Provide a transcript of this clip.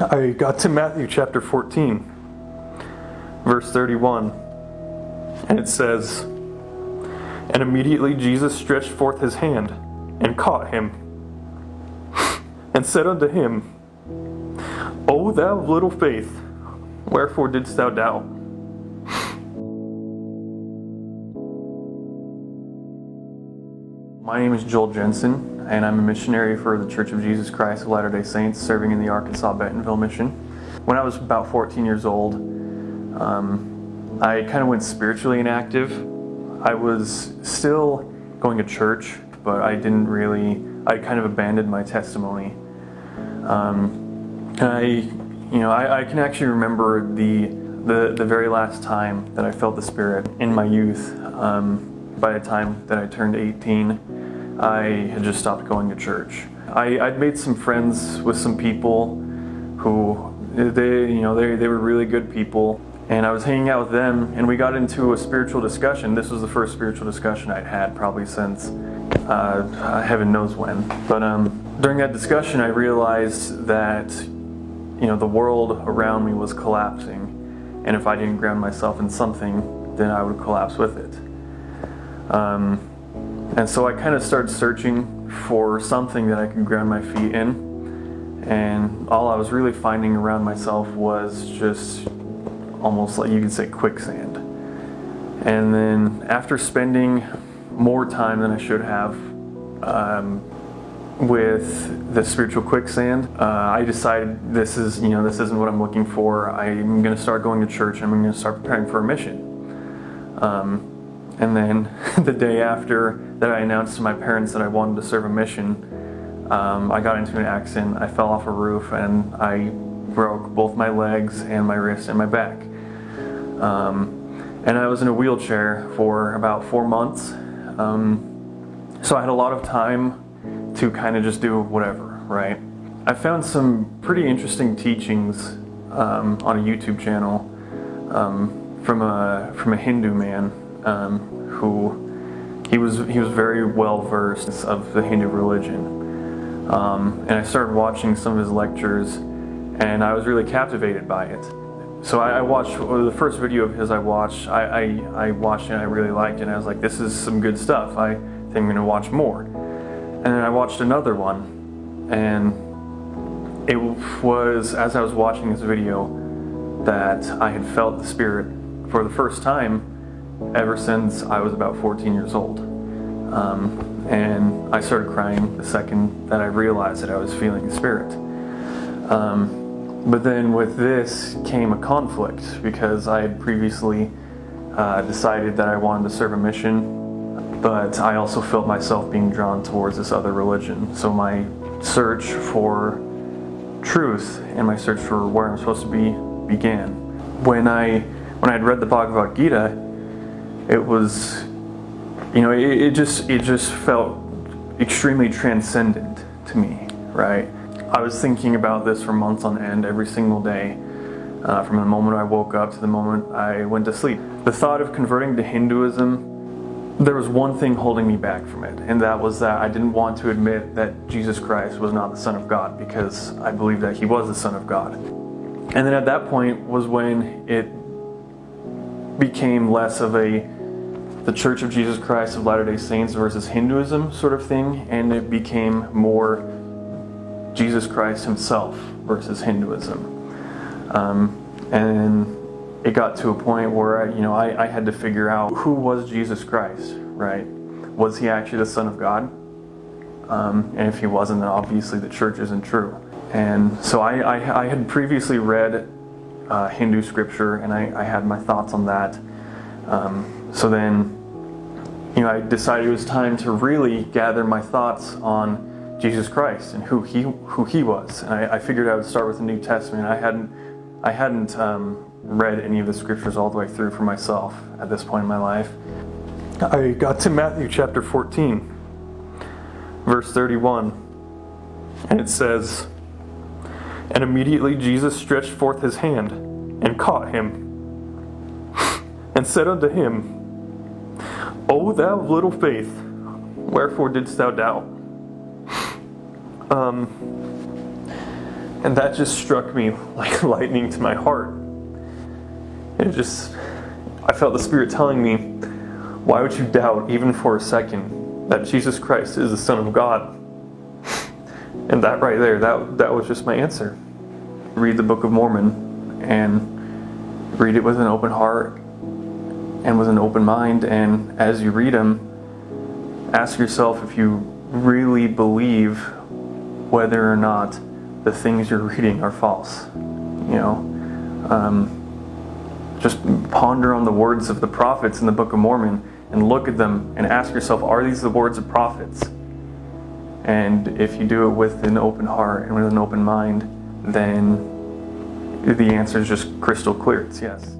I got to Matthew chapter 14, verse 31, and it says, "And immediately Jesus stretched forth his hand and caught him, and said unto him, O thou of little faith, wherefore didst thou doubt?" My name is Joel Jensen, and I'm a missionary for the Church of Jesus Christ of Latter-day Saints, serving in the Arkansas Bentonville mission. When I was about 14 years old, I kind of went spiritually inactive. I was still going to church, but I kind of abandoned my testimony. I can actually remember the very last time that I felt the Spirit in my youth. By the time that I turned 18, I had just stopped going to church. I'd made some friends with some people who they were really good people, and I was hanging out with them, and we got into a spiritual discussion. This was the first spiritual discussion I'd had probably since heaven knows when. But during that discussion, I realized that the world around me was collapsing, and if I didn't ground myself in something, then I would collapse with it. And so I kind of started searching for something that I could ground my feet in, and all I was really finding around myself was just almost like you could say quicksand. And then after spending more time than I should have with the spiritual quicksand, I decided this isn't what I'm looking for. I'm going to start going to church, and I'm going to start preparing for a mission. And then the day after that I announced to my parents that I wanted to serve a mission, I got into an accident. I fell off a roof and I broke both my legs and my wrist and my back. And I was in a wheelchair for about 4 months. So I had a lot of time to kind of just do whatever, right? I found some pretty interesting teachings on a YouTube channel from a Hindu man. Who he was very well versed of the Hindu religion, and I started watching some of his lectures, and I was really captivated by it. So I watched the first video of his. I watched it and I really liked it. And I was like, this is some good stuff. I think I'm going to watch more. And then I watched another one, and it was as I was watching this video that I had felt the Spirit for the first time ever since I was about 14 years old. And I started crying the second that I realized that I was feeling the Spirit. But then with this came a conflict, because I had previously decided that I wanted to serve a mission, but I also felt myself being drawn towards this other religion. So my search for truth and my search for where I'm supposed to be began. When I had read the Bhagavad Gita, it was, it just felt extremely transcendent to me, right? I was thinking about this for months on end, every single day, from the moment I woke up to the moment I went to sleep. The thought of converting to Hinduism, there was one thing holding me back from it, and that was that I didn't want to admit that Jesus Christ was not the Son of God, because I believed that He was the Son of God. And then at that point was when it became less of the Church of Jesus Christ of Latter-day Saints versus Hinduism sort of thing, and it became more Jesus Christ Himself versus Hinduism. And it got to a point where I had to figure out, who was Jesus Christ, right? Was He actually the Son of God? And if He wasn't, then obviously the church isn't true. And so I had previously read Hindu scripture, and I had my thoughts on that. So then, I decided it was time to really gather my thoughts on Jesus Christ and who he was. And I figured I would start with the New Testament. I hadn't read any of the scriptures all the way through for myself at this point in my life. I got to Matthew chapter 14, verse 31, and it says, "And immediately Jesus stretched forth his hand and caught him, and said unto him, O thou of little faith, wherefore didst thou doubt?" And that just struck me like lightning to my heart. I felt the Spirit telling me, why would you doubt even for a second that Jesus Christ is the Son of God? And that right there, that was just my answer. Read the Book of Mormon and read it with an open heart and with an open mind. And as you read them, ask yourself if you really believe whether or not the things you're reading are false. Just ponder on the words of the prophets in the Book of Mormon and look at them and ask yourself, are these the words of prophets? And if you do it with an open heart and with an open mind, then the answer is just crystal clear. It's yes.